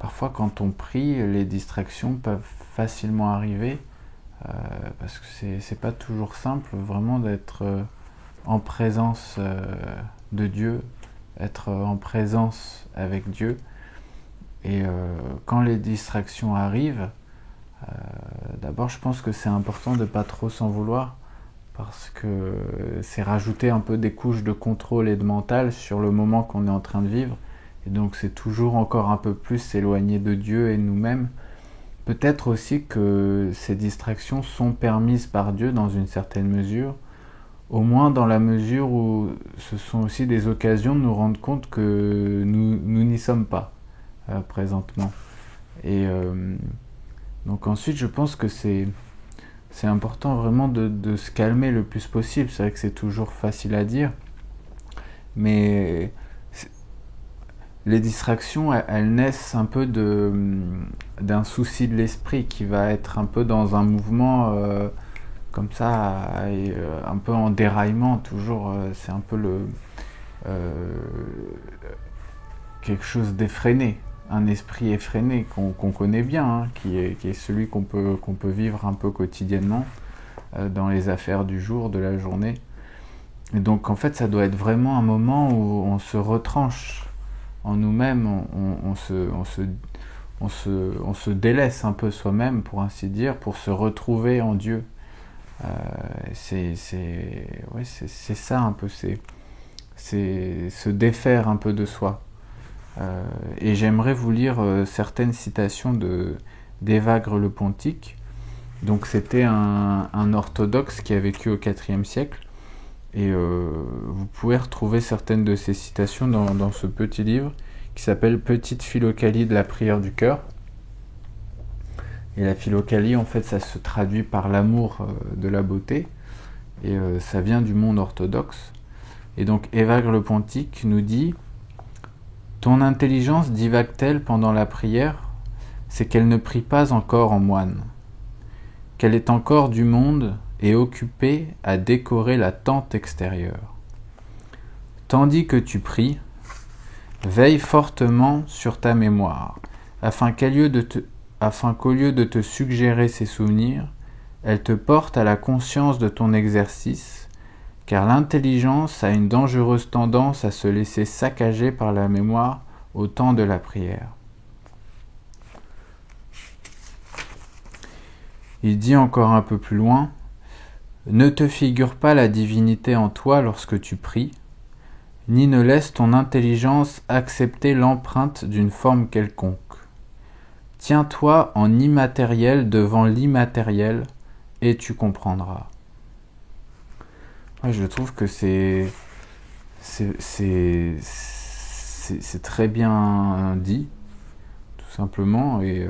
parfois quand on prie, les distractions peuvent facilement arriver, parce que c'est pas toujours simple vraiment d'être en présence de Dieu, être en présence avec Dieu. Et quand les distractions arrivent, d'abord je pense que c'est important de ne pas trop s'en vouloir, parce que c'est rajouter un peu des couches de contrôle et de mental sur le moment qu'on est en train de vivre, et donc c'est toujours encore un peu plus s'éloigner de Dieu et de nous-mêmes. Peut-être aussi que ces distractions sont permises par Dieu dans une certaine mesure, au moins dans la mesure où ce sont aussi des occasions de nous rendre compte que nous n'y sommes pas présentement. Et donc ensuite je pense que c'est important vraiment de se calmer le plus possible. C'est vrai que c'est toujours facile à dire, mais les distractions, elles naissent un peu d'un souci de l'esprit qui va être un peu dans un mouvement comme ça, et, un peu en déraillement toujours. C'est un peu quelque chose d'effréné, un esprit effréné qu'on connaît bien, hein, qui est celui qu'on peut vivre un peu quotidiennement dans les affaires du jour, de la journée. Et donc en fait ça doit être vraiment un moment où on se retranche en nous-mêmes, on se délaisse un peu soi-même, pour ainsi dire, pour se retrouver en Dieu. C'est ça un peu, c'est se défaire un peu de soi. Et j'aimerais vous lire certaines citations d'Évagre le Pontique. Donc c'était un orthodoxe qui a vécu au IVe siècle, et vous pouvez retrouver certaines de ces citations dans ce petit livre qui s'appelle Petite Philocalie de la prière du cœur. Et la philocalie, en fait, ça se traduit par l'amour de la beauté, et ça vient du monde orthodoxe. Et donc Évagre le Pontique nous dit: ton intelligence divague-t-elle pendant la prière? C'est qu'elle ne prie pas encore en moine, qu'elle est encore du monde et occupée à décorer la tente extérieure. Tandis que tu pries, veille fortement sur ta mémoire, afin qu'au lieu de te suggérer ses souvenirs, elle te porte à la conscience de ton exercice, car l'intelligence a une dangereuse tendance à se laisser saccager par la mémoire au temps de la prière. Il dit encore un peu plus loin: ne te figure pas la divinité en toi lorsque tu pries, ni ne laisse ton intelligence accepter l'empreinte d'une forme quelconque. Tiens-toi en immatériel devant l'immatériel, et tu comprendras. Je trouve que c'est très bien dit, tout simplement, et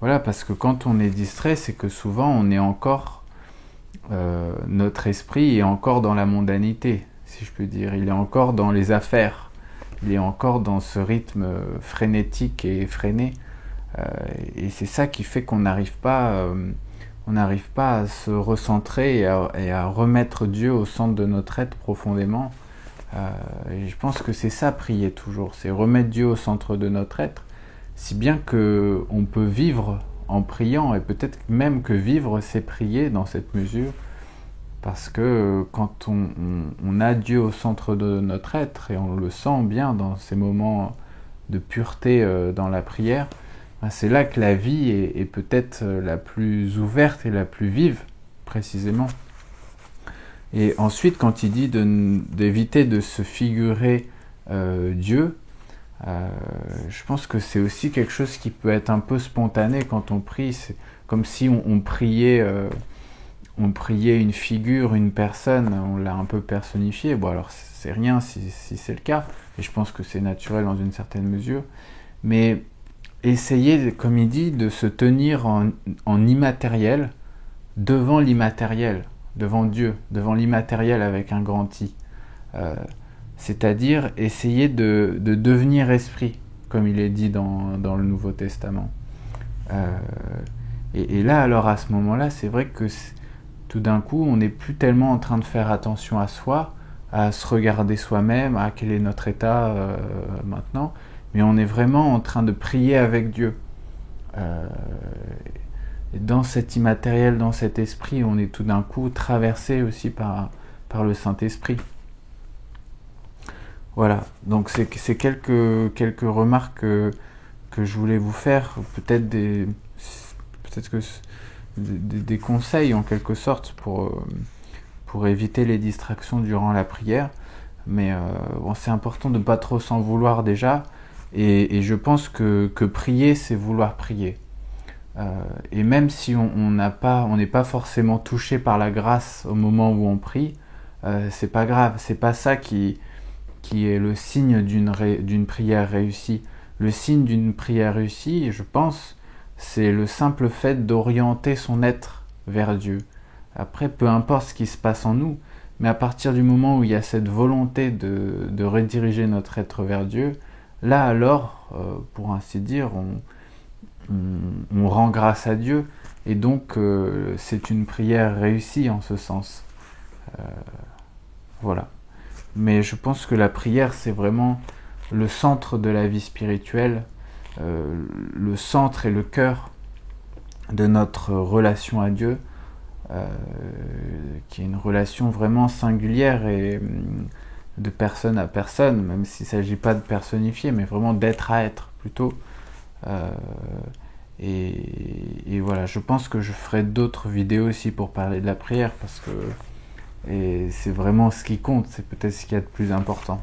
voilà, parce que quand on est distrait, c'est que souvent on est encore, notre esprit est encore dans la mondanité, si je peux dire. Il est encore dans les affaires, il est encore dans ce rythme frénétique et effréné, et c'est ça qui fait qu'on n'arrive pas à se recentrer et à remettre Dieu au centre de notre être profondément. Et je pense que c'est ça, prier toujours, c'est remettre Dieu au centre de notre être, si bien qu'on peut vivre en priant, et peut-être même que vivre c'est prier dans cette mesure, parce que quand on a Dieu au centre de notre être, et on le sent bien dans ces moments de pureté dans la prière, c'est là que la vie est peut-être la plus ouverte et la plus vive, précisément. Et ensuite, quand il dit d'éviter de se figurer Dieu, je pense que c'est aussi quelque chose qui peut être un peu spontané quand on prie. C'est comme si on priait une figure, une personne, on l'a un peu personnifié. Bon, alors c'est rien si c'est le cas, et je pense que c'est naturel dans une certaine mesure, mais essayer, comme il dit, de se tenir en immatériel devant l'immatériel, devant Dieu, devant l'immatériel avec un grand I. C'est-à-dire essayer de devenir esprit, comme il est dit dans le Nouveau Testament. Et là, alors à ce moment-là, c'est vrai que tout d'un coup, on n'est plus tellement en train de faire attention à soi, à se regarder soi-même, à quel est notre état maintenant, mais on est vraiment en train de prier avec Dieu. Et dans cet immatériel, dans cet esprit, on est tout d'un coup traversé aussi par le Saint-Esprit. Voilà, donc c'est quelques remarques que je voulais vous faire, peut-être des conseils en quelque sorte pour éviter les distractions durant la prière. Mais bon, c'est important de ne pas trop s'en vouloir déjà, et je pense que prier, c'est vouloir prier. Et même si on n'est pas forcément touché par la grâce au moment où on prie, c'est pas grave, c'est pas ça qui est le signe d'une prière réussie. Le signe d'une prière réussie, je pense, c'est le simple fait d'orienter son être vers Dieu. Après, peu importe ce qui se passe en nous, mais à partir du moment où il y a cette volonté de rediriger notre être vers Dieu, là alors, pour ainsi dire, on rend grâce à Dieu, et donc c'est une prière réussie en ce sens. Voilà. Mais je pense que la prière, c'est vraiment le centre de la vie spirituelle, le centre et le cœur de notre relation à Dieu, qui est une relation vraiment singulière et de personne à personne, même s'il ne s'agit pas de personnifier, mais vraiment d'être à être plutôt. Et voilà, je pense que je ferai d'autres vidéos aussi pour parler de la prière, parce que c'est vraiment ce qui compte, c'est peut-être ce qu'il y a de plus important.